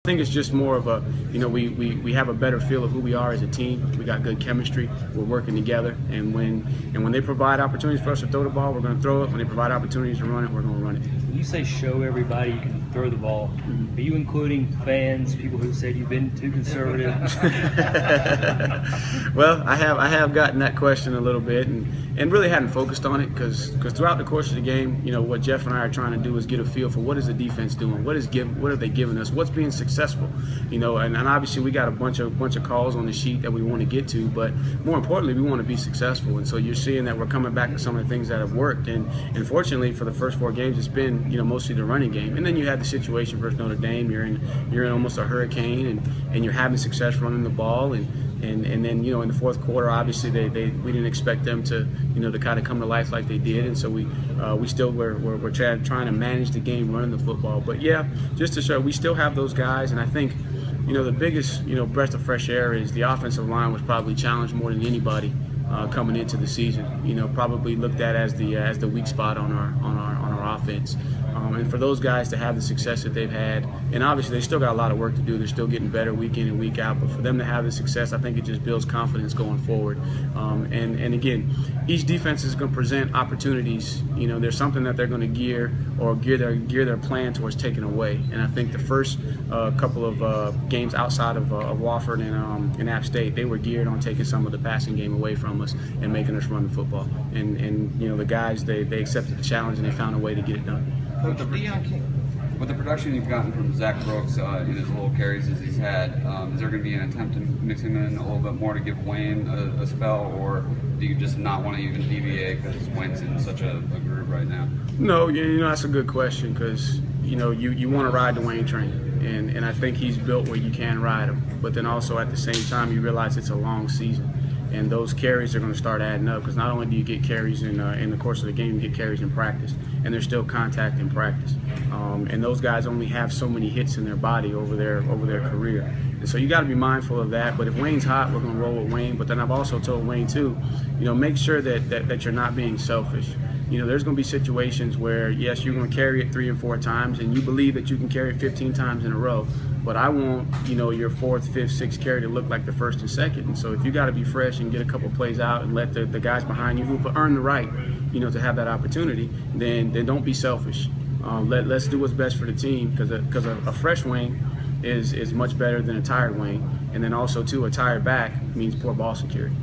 think it's just more of a, we have a better feel of who we are as a team. We got good chemistry. We're working together, and when they provide opportunities for us to throw the ball, we're going to throw it. When they provide opportunities to run it, we're going to run it. When you say show everybody you can throw the ball, are you including fans, people who said you've been too conservative? Well, I have gotten that question a little bit, and really hadn't focused on it because throughout the course of the game, what Jeff and I are trying to do is get a feel for what is the defense doing, what are they giving us, what's being successful, and obviously we got a bunch of calls on the sheet that we want to get to, but more importantly, we want to be successful. And so you're seeing that we're coming back to some of the things that have worked, and fortunately for the first 4 games, it's been mostly the running game. And then you had the situation versus Notre Dame. You're in almost a hurricane, and you're having success running the ball, and then in the fourth quarter, obviously we didn't expect them to to kind of come to life like they did, and so we still we're trying to manage the game running the football. But yeah, just to show we still have those guys, and I think the biggest breath of fresh air is the offensive line was probably challenged more than anybody coming into the season. Probably looked at as the weak spot on our offense. And for those guys to have the success that they've had, and obviously they still got a lot of work to do. They're still getting better week in and week out. But for them to have the success, I think it just builds confidence going forward. And again, each defense is going to present opportunities. There's something that they're going to gear their plan towards taking away. And I think the first couple of games outside of Wofford and App State, they were geared on taking some of the passing game away from us and making us run the football. And the guys, they accepted the challenge and they found a way to get it done. Coach, with the production you've gotten from Zach Brooks in his little carries as he's had, is there going to be an attempt to mix him in a little bit more to give Wayne a spell, or do you just not want to even deviate because Wayne's in such a group right now? No, that's a good question because you want to ride the Wayne train, and I think he's built where you can ride him, but then also at the same time you realize it's a long season. And those carries are going to start adding up because not only do you get carries in the course of the game, you get carries in practice, and there's still contact in practice. And those guys only have so many hits in their body over their career. And so you got to be mindful of that. But if Wayne's hot, we're going to roll with Wayne. But then I've also told Wayne too, make sure that you're not being selfish. There's going to be situations where, yes, you're going to carry it 3 and 4 times, and you believe that you can carry it 15 times in a row. But I want, your 4th, 5th, 6th carry to look like the 1st and 2nd. And so if you got to be fresh and get a couple plays out and let the guys behind you who earn the right, to have that opportunity, then don't be selfish. Let's do what's best for the team because a fresh Wayne is much better than a tired Wayne. And then also, too, a tired back means poor ball security.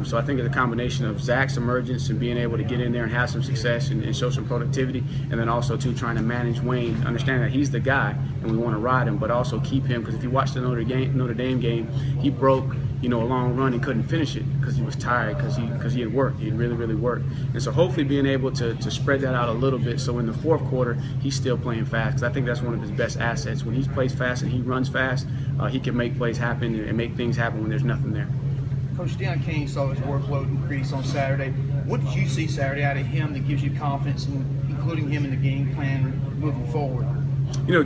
So I think it's a combination of Zach's emergence and being able to get in there and have some success and show some productivity, and then also too trying to manage Wayne, understand that he's the guy and we want to ride him, but also keep him, because if you watch the Notre Dame game, he broke a long run and couldn't finish it because he was tired, because he had worked, he had really worked. And so hopefully being able to spread that out a little bit, so in the 4th quarter he's still playing fast, because I think that's one of his best assets. When he plays fast and he runs fast, he can make plays happen and make things happen when there's nothing there. Coach, Deion King saw his workload increase on Saturday. What did you see Saturday out of him that gives you confidence in including him in the game plan moving forward?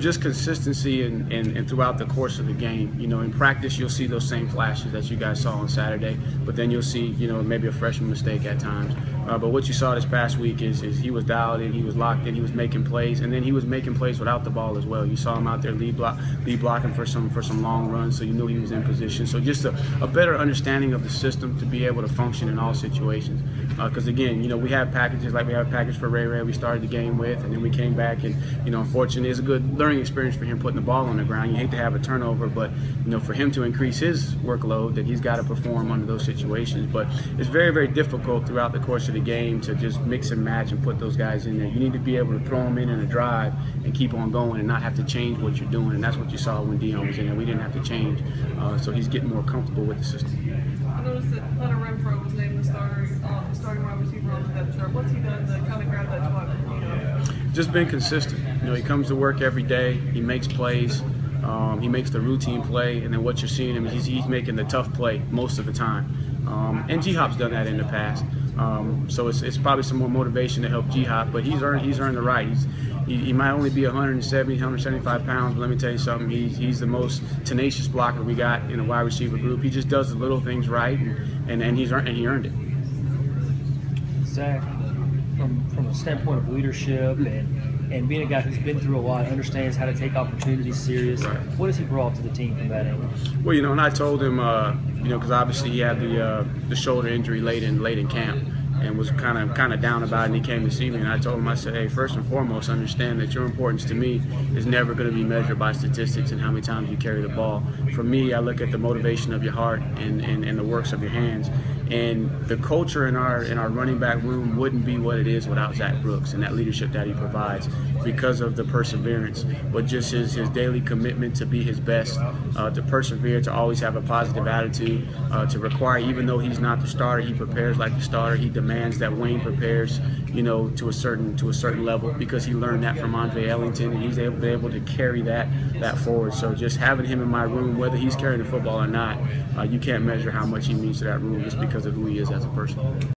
Just consistency and throughout the course of the game. In practice you'll see those same flashes that you guys saw on Saturday, but then you'll see, maybe a freshman mistake at times. But what you saw this past week is he was dialed in, he was locked in, he was making plays, and then he was making plays without the ball as well. You saw him out there lead blocking for some long runs, so you knew he was in position. So just a better understanding of the system to be able to function in all situations. Because again, we have packages like we have a package for Ray we started the game with, and then we came back and unfortunately it's a good learning experience for him putting the ball on the ground. You hate to have a turnover, but for him to increase his workload, that he's got to perform under those situations. But it's very difficult throughout the course of the game to just mix and match and put those guys in there. You need to be able to throw them in a drive and keep on going and not have to change what you're doing, and that's what you saw when Deion was in there. We didn't have to change, so he's getting more comfortable with the system. I noticed that Hunter Renfro was named the starting wide receiver on the depth chart. What's he done to kind of grab that spot from Just been consistent. He comes to work every day. He makes plays. He makes the routine play, and then what you're seeing him, he's making the tough play most of the time. And G-Hop's done that in the past. So it's probably some more motivation to help G-Hop, but he's earned the right. He might only be 170, 175 pounds, but let me tell you something, he's the most tenacious blocker we got in a wide receiver group. He just does the little things right, and he earned it. Zach, from a standpoint of leadership and and being a guy who's been through a lot, understands how to take opportunities serious. Right. What has he brought to the team from that angle? Well, and I told him, because obviously he had the shoulder injury late in camp, and was kind of down about it, and he came to see me, and I told him, I said, hey, first and foremost, understand that your importance to me is never going to be measured by statistics and how many times you carry the ball. For me, I look at the motivation of your heart and the works of your hands. And the culture in our running back room wouldn't be what it is without Zach Brooks and that leadership that he provides, because of the perseverance, but just his daily commitment to be his best, to persevere, to always have a positive attitude, to require, even though he's not the starter, he prepares like the starter. He demands that Wayne prepares, to a certain level, because he learned that from Andre Ellington, and he's able to carry that forward. So just having him in my room, whether he's carrying the football or not, you can't measure how much he means to that room just because of who he is as a person.